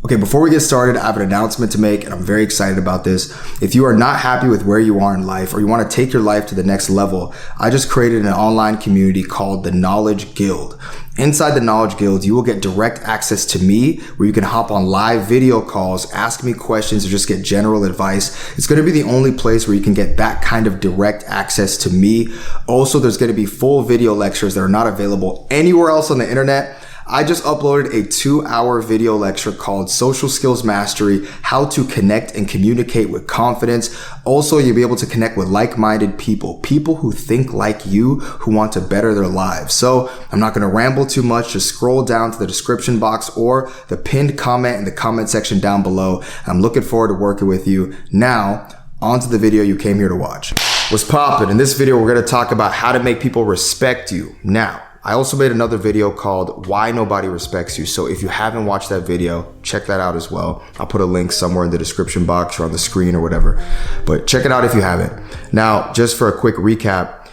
Okay, before we get started, I have an announcement to make, and I'm very excited about this. If you are not happy with where you are in life, or you want to take your life to the next level, I just created an online community called the Knowledge Guild. Inside the Knowledge Guild, you will get direct access to me, where you can hop on live video calls, ask me questions, or just get general advice. It's going to be the only place where you can get that kind of direct access to me. Also, there's going to be full video lectures that are not available anywhere else on the internet. I just uploaded a 2-hour video lecture called Social Skills Mastery, How to Connect and Communicate with Confidence. Also, you'll be able to connect with like-minded people who think like you, who want to better their lives. So I'm not going to ramble too much. Just scroll down to the description box or the pinned comment in the comment section down below. I'm looking forward to working with you. Now, on to the video you came here to watch. What's poppin'? In this video, we're going to talk about how to make people respect you. Now, I also made another video called Why Nobody Respects You. So if you haven't watched that video, check that out as well. I'll put a link somewhere in the description box or on the screen or whatever, but check it out if you haven't. Now, just for a quick recap,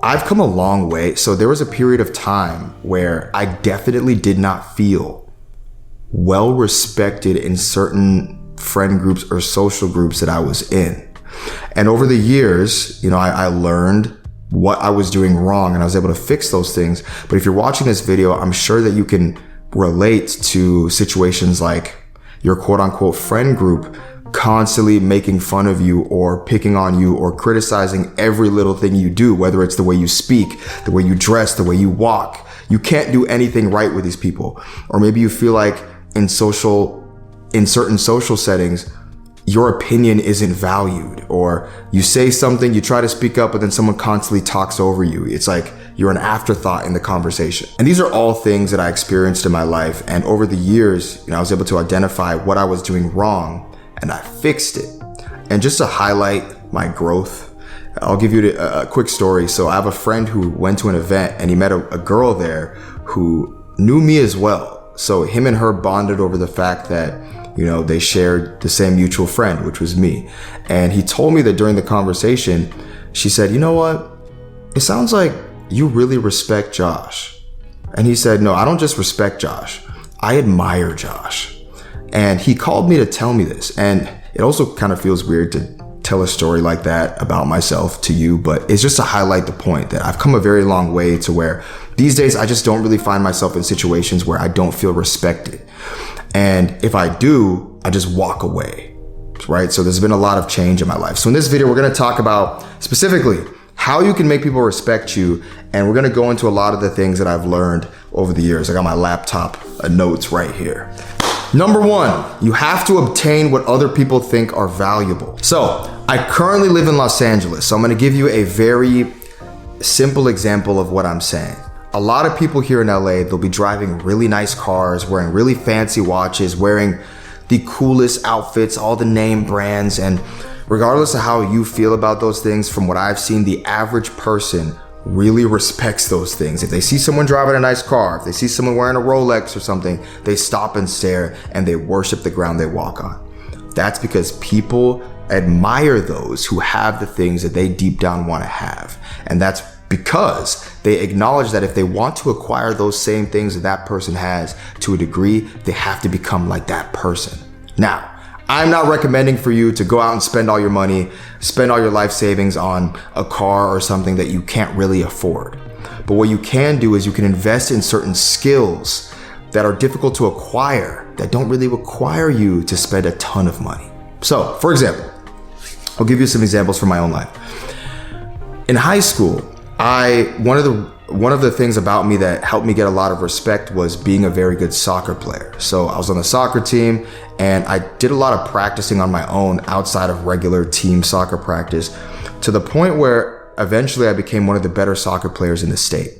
I've come a long way. So there was a period of time where I definitely did not feel well respected in certain friend groups or social groups that I was in. And over the years, I learned what I was doing wrong, and I was able to fix those things. But if you're watching this video, I'm sure that you can relate to situations like your quote unquote friend group constantly making fun of you or picking on you or criticizing every little thing you do, whether it's the way you speak, the way you dress, the way you walk. You can't do anything right with these people. Or maybe you feel like in certain social settings, your opinion isn't valued, or you say something, you try to speak up, but then someone constantly talks over you. It's like you're an afterthought in the conversation. And these are all things that I experienced in my life. And over the years, I was able to identify what I was doing wrong, and I fixed it. And just to highlight my growth, I'll give you a quick story. So I have a friend who went to an event and he met a girl there who knew me as well. So him and her bonded over the fact that they shared the same mutual friend, which was me. And he told me that during the conversation, she said, "You know what? It sounds like you really respect Josh." And he said, "No, I don't just respect Josh. I admire Josh." And he called me to tell me this. And it also kind of feels weird to tell a story like that about myself to you, but it's just to highlight the point that I've come a very long way to where these days I just don't really find myself in situations where I don't feel respected. And if I do, I just walk away, right? So there's been a lot of change in my life. So in this video, we're going to talk about specifically how you can make people respect you. And we're going to go into a lot of the things that I've learned over the years. I got my laptop notes right here. Number one, you have to obtain what other people think are valuable. So I currently live in Los Angeles. So I'm going to give you a very simple example of what I'm saying. A lot of people here in LA, they'll be driving really nice cars, wearing really fancy watches, wearing the coolest outfits, all the name brands. And regardless of how you feel about those things, from what I've seen, the average person really respects those things. If they see someone driving a nice car, if they see someone wearing a Rolex or something, they stop and stare and they worship the ground they walk on. That's because people admire those who have the things that they deep down want to have. And that's because they acknowledge that if they want to acquire those same things that that person has to a degree, they have to become like that person. Now, I'm not recommending for you to go out and spend all your money, spend all your life savings on a car or something that you can't really afford. But what you can do is you can invest in certain skills that are difficult to acquire, that don't really require you to spend a ton of money. So, for example, I'll give you some examples from my own life. In high school, one of the things about me that helped me get a lot of respect was being a very good soccer player. So I was on the soccer team and I did a lot of practicing on my own outside of regular team soccer practice, to the point where eventually I became one of the better soccer players in the state,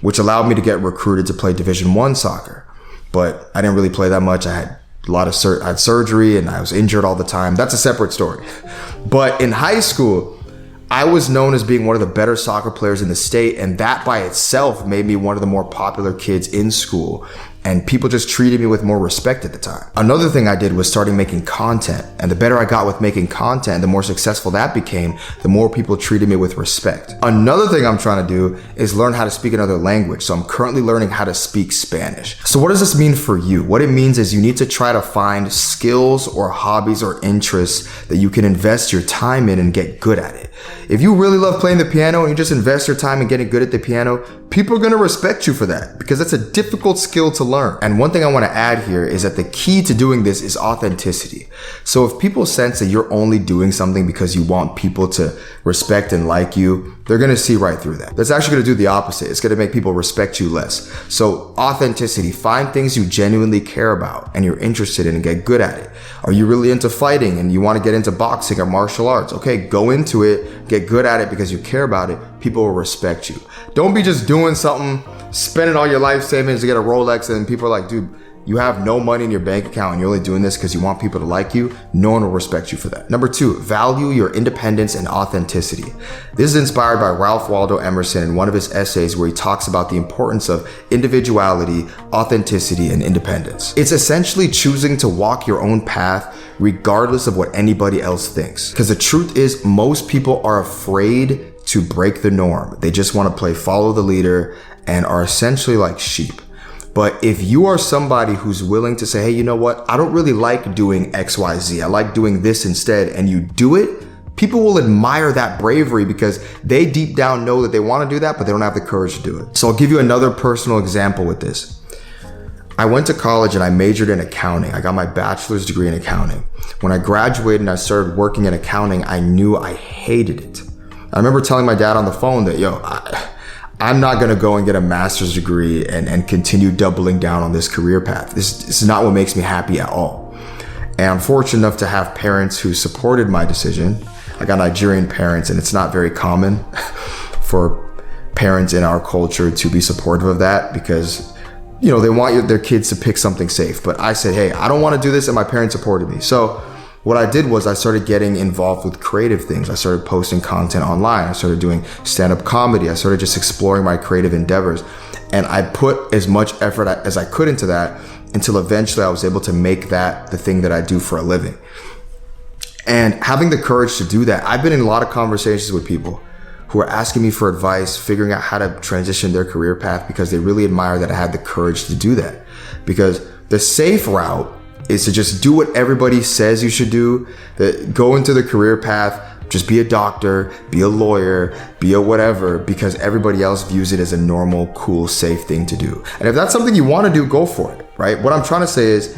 which allowed me to get recruited to play Division I soccer. But I didn't really play that much. I had I had surgery and I was injured all the time. That's a separate story. But in high school, I was known as being one of the better soccer players in the state, and that by itself made me one of the more popular kids in school. and people just treated me with more respect at the time. Another thing I did was starting making content, and the better I got with making content, the more successful that became, the more people treated me with respect. Another thing I'm trying to do is learn how to speak another language. So I'm currently learning how to speak Spanish. So what does this mean for you? What it means is you need to try to find skills or hobbies or interests that you can invest your time in and get good at it. If you really love playing the piano and you just invest your time in getting good at the piano, people are going to respect you for that because that's a difficult skill to learn. And one thing I want to add here is that the key to doing this is authenticity. So if people sense that you're only doing something because you want people to respect and like you, they're going to see right through that. That's actually going to do the opposite. It's going to make people respect you less. So authenticity, find things you genuinely care about and you're interested in and get good at it. Are you really into fighting and you want to get into boxing or martial arts? Okay, go into it, get good at it because you care about it. People will respect you. Don't be just doing something, spending all your life savings to get a Rolex, and people are like, dude, you have no money in your bank account and you're only doing this because you want people to like you. No one will respect you for that. Number 2, value your independence and authenticity. This is inspired by Ralph Waldo Emerson in one of his essays where he talks about the importance of individuality, authenticity, and independence. It's essentially choosing to walk your own path regardless of what anybody else thinks. Because the truth is, most people are afraid to break the norm. They just want to play follow the leader and are essentially like sheep. But if you are somebody who's willing to say, hey, you know what? I don't really like doing XYZ. I like doing this instead. And you do it, people will admire that bravery because they deep down know that they want to do that, but they don't have the courage to do it. So I'll give you another personal example with this. I went to college and I majored in accounting. I got my bachelor's degree in accounting. When I graduated and I started working in accounting, I knew I hated it. I remember telling my dad on the phone that, I'm not going to go and get a master's degree and continue doubling down on this career path. This is not what makes me happy at all. And I'm fortunate enough to have parents who supported my decision. I got Nigerian parents, and it's not very common for parents in our culture to be supportive of that because, they want their kids to pick something safe. But I said, hey, I don't want to do this, and my parents supported me. So what I did was I started getting involved with creative things. I started posting content online. I started doing stand-up comedy. I started just exploring my creative endeavors. And I put as much effort as I could into that until eventually I was able to make that the thing that I do for a living. And having the courage to do that, I've been in a lot of conversations with people who are asking me for advice, figuring out how to transition their career path because they really admire that I had the courage to do that. Because the safe route is to just do what everybody says you should do, that go into the career path, just be a doctor, be a lawyer, be a whatever, because everybody else views it as a normal, cool, safe thing to do. And if that's something you want to do, go for it, right? What I'm trying to say is,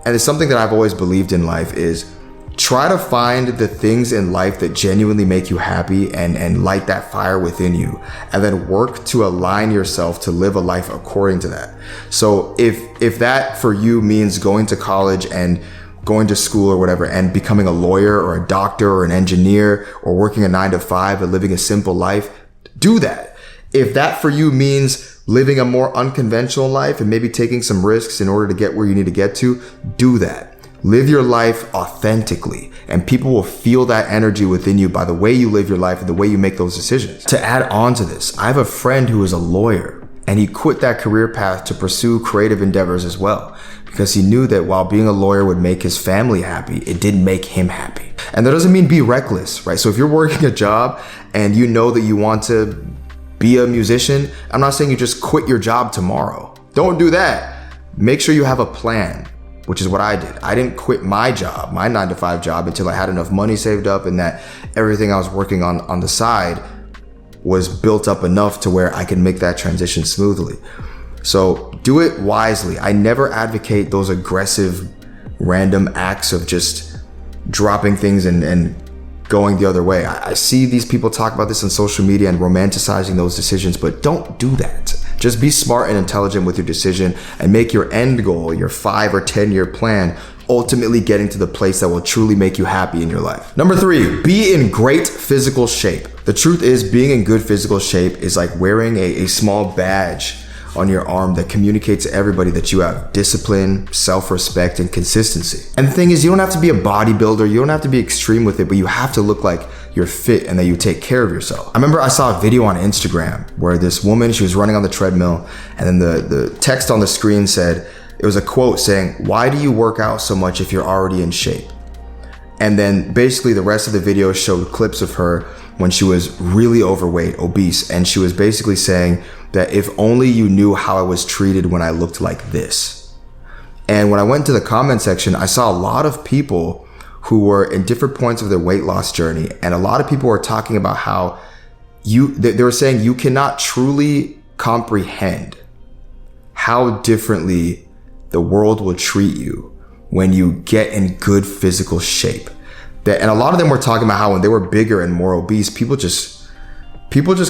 and it's something that I've always believed in life, is try to find the things in life that genuinely make you happy and light that fire within you, and then work to align yourself to live a life according to that. So if that for you means going to college and going to school or whatever and becoming a lawyer or a doctor or an engineer or working a 9-to-5 and living a simple life, do that. If that for you means living a more unconventional life and maybe taking some risks in order to get where you need to get to, do that. Live your life authentically, and people will feel that energy within you by the way you live your life and the way you make those decisions. To add on to this, I have a friend who is a lawyer, and he quit that career path to pursue creative endeavors as well, because he knew that while being a lawyer would make his family happy, it didn't make him happy. And that doesn't mean be reckless, right? So if you're working a job and you know that you want to be a musician, I'm not saying you just quit your job tomorrow. Don't do that. Make sure you have a plan, which is what I did. I didn't quit my job, my 9-to-5 job, until I had enough money saved up and that everything I was working on the side was built up enough to where I could make that transition smoothly. So do it wisely. I never advocate those aggressive, random acts of just dropping things and going the other way. I see these people talk about this on social media and romanticizing those decisions, but don't do that. Just be smart and intelligent with your decision and make your end goal, your 5 or 10-year plan, ultimately getting to the place that will truly make you happy in your life. Number 3, be in great physical shape. The truth is, being in good physical shape is like wearing a small badge on your arm that communicates to everybody that you have discipline, self-respect, and consistency. And the thing is, you don't have to be a bodybuilder, you don't have to be extreme with it, but you have to look like you're fit and that you take care of yourself. I remember I saw a video on Instagram where this woman, she was running on the treadmill, and then the text on the screen said, it was a quote saying, "Why do you work out so much if you're already in shape?" And then basically the rest of the video showed clips of her when she was really overweight, obese, and she was basically saying that if only you knew how I was treated when I looked like this. And when I went to the comment section, I saw a lot of people who were in different points of their weight loss journey, and a lot of people were talking about how they were saying you cannot truly comprehend how differently the world will treat you when you get in good physical shape. And a lot of them were talking about how when they were bigger and more obese, people just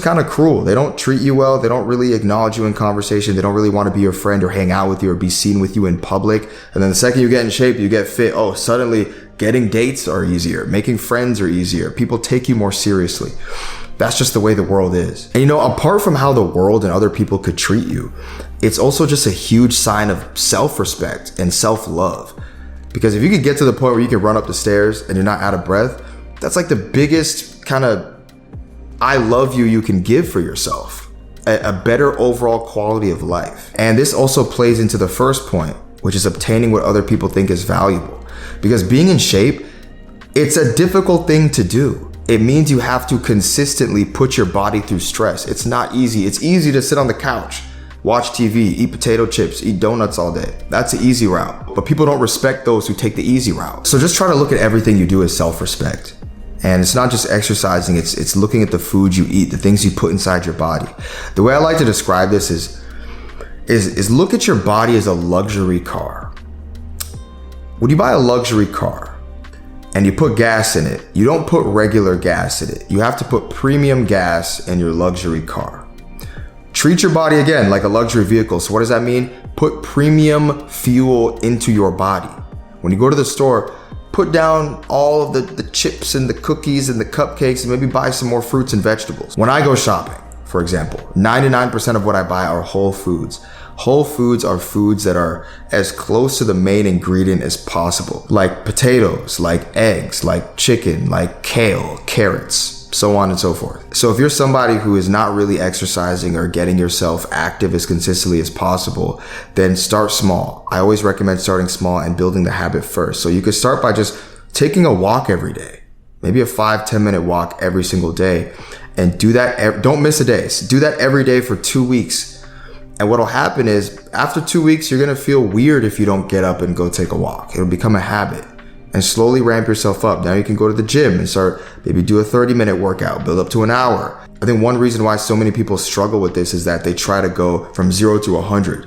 kind of cruel. They don't treat you well. They don't really acknowledge you in conversation. They don't really want to be your friend or hang out with you or be seen with you in public. And then the second you get in shape, you get fit. Oh, suddenly getting dates are easier. Making friends are easier. People take you more seriously. That's just the way the world is. And apart from how the world and other people could treat you, it's also just a huge sign of self-respect and self-love. Because if you could get to the point where you can run up the stairs and you're not out of breath, that's like the biggest kind of I love you can give for yourself. A better overall quality of life. And this also plays into the first point, which is obtaining what other people think is valuable. Because being in shape, it's a difficult thing to do. It means you have to consistently put your body through stress. It's not easy. It's easy to sit on the couch, watch TV, eat potato chips, eat donuts all day. That's the easy route. But people don't respect those who take the easy route. So just try to look at everything you do as self-respect. And it's not just exercising, it's looking at the food you eat, the things you put inside your body. The way I like to describe this is look at your body as a luxury car. When you buy a luxury car and you put gas in it, you don't put regular gas in it. You have to put premium gas in your luxury car. Treat your body again like a luxury vehicle. So what does that mean? Put premium fuel into your body. When you go to the store, put down all of the chips and the cookies and the cupcakes and maybe buy some more fruits and vegetables. When I go shopping, for example, 99% of what I buy are whole foods. Whole foods are foods that are as close to the main ingredient as possible, like potatoes, like eggs, like chicken, like kale, carrots, so on and so forth. So if you're somebody who is not really exercising or getting yourself active as consistently as possible, then start small. I always recommend starting small and building the habit first. So you could start by just taking a walk every day, maybe a 5-10 minute walk every single day, and do that. Don't miss a day. Do that every day for 2 weeks. And what'll happen is after 2 weeks, you're gonna feel weird if you don't get up and go take a walk. It'll become a habit. And slowly ramp yourself up. Now you can go to the gym and start, maybe do a 30-minute workout, build up to an hour. I think one reason why so many people struggle with this is that they try to go from 0 to 100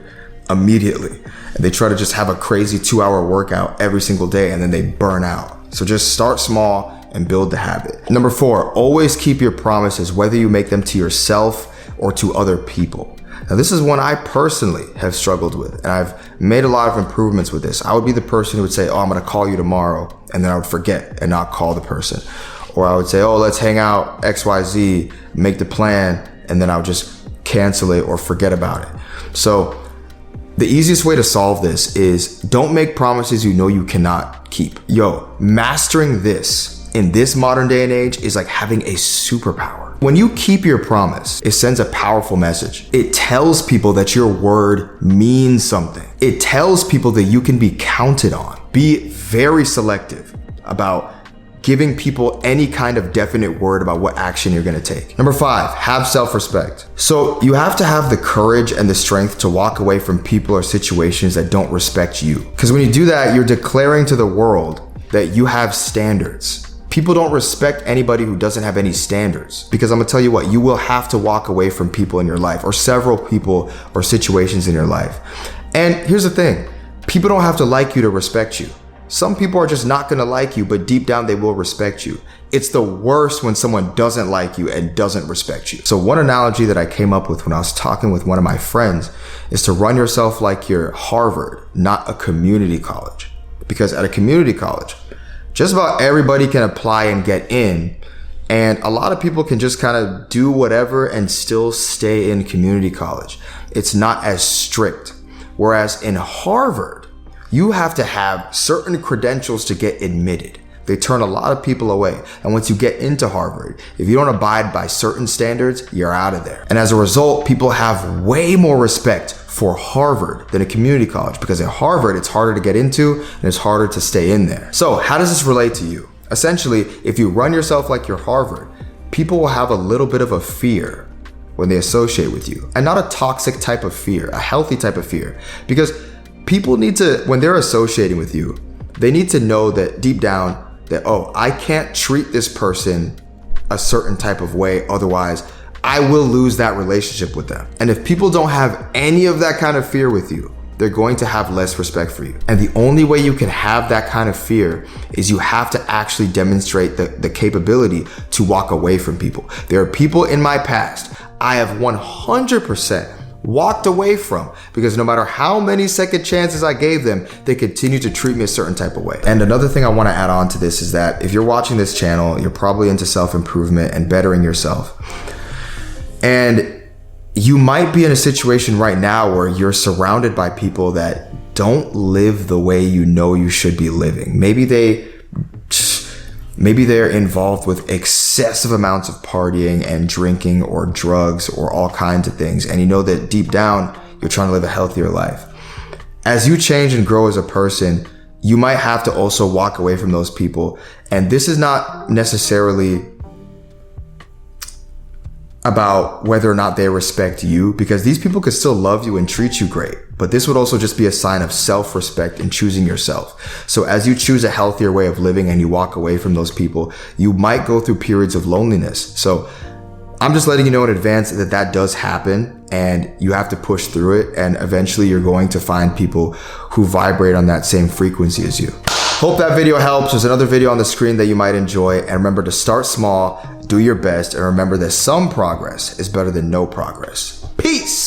immediately. And they try to just have a crazy 2-hour workout every single day and then they burn out. So just start small and build the habit. Number 4, always keep your promises, whether you make them to yourself or to other people. Now, this is one I personally have struggled with, and I've made a lot of improvements with this. I would be the person who would say, oh, I'm gonna call you tomorrow, and then I would forget and not call the person. Or I would say, oh, let's hang out, XYZ, make the plan, and then I would just cancel it or forget about it. So the easiest way to solve this is don't make promises you know you cannot keep. Mastering this in this modern day and age is like having a superpower. When you keep your promise, it sends a powerful message. It tells people that your word means something. It tells people that you can be counted on. Be very selective about giving people any kind of definite word about what action you're gonna take. Number 5, have self-respect. So you have to have the courage and the strength to walk away from people or situations that don't respect you. Because when you do that, you're declaring to the world that you have standards. People don't respect anybody who doesn't have any standards, because I'm gonna tell you what, you will have to walk away from people in your life, or several people or situations in your life. And here's the thing, people don't have to like you to respect you. Some people are just not gonna like you, but deep down they will respect you. It's the worst when someone doesn't like you and doesn't respect you. So one analogy that I came up with when I was talking with one of my friends is to run yourself like you're Harvard, not a community college. Because at a community college, just about everybody can apply and get in, and a lot of people can just kind of do whatever and still stay in community college. it's not as strict. Whereas in Harvard, you have to have certain credentials to get admitted. They turn a lot of people away. And once you get into Harvard, if you don't abide by certain standards, you're out of there. And as a result, people have way more respect for Harvard than a community college, because at Harvard, it's harder to get into and it's harder to stay in there. So how does this relate to you? Essentially, if you run yourself like you're Harvard, people will have a little bit of a fear when they associate with you, and not a toxic type of fear, a healthy type of fear. Because people need to, when they're associating with you, they need to know that deep down that, oh, I can't treat this person a certain type of way, otherwise I will lose that relationship with them. And if people don't have any of that kind of fear with you, they're going to have less respect for you. And the only way you can have that kind of fear is you have to actually demonstrate the capability to walk away from people. There are people in my past I have 100% walked away from, because no matter how many second chances I gave them, they continue to treat me a certain type of way. And another thing I want to add on to this is that if you're watching this channel, you're probably into self-improvement and bettering yourself. And you might be in a situation right now where you're surrounded by people that don't live the way you know you should be living. Maybe they're involved with excessive amounts of partying and drinking or drugs or all kinds of things. And you know that deep down, you're trying to live a healthier life. As you change and grow as a person, you might have to also walk away from those people. And this is not necessarily about whether or not they respect you, because these people could still love you and treat you great. But this would also just be a sign of self-respect in choosing yourself. So as you choose a healthier way of living and you walk away from those people, you might go through periods of loneliness. So I'm just letting you know in advance that that does happen, and you have to push through it. And eventually you're going to find people who vibrate on that same frequency as you. Hope that video helps. There's another video on the screen that you might enjoy. And remember to start small, do your best, and remember that some progress is better than no progress. Peace.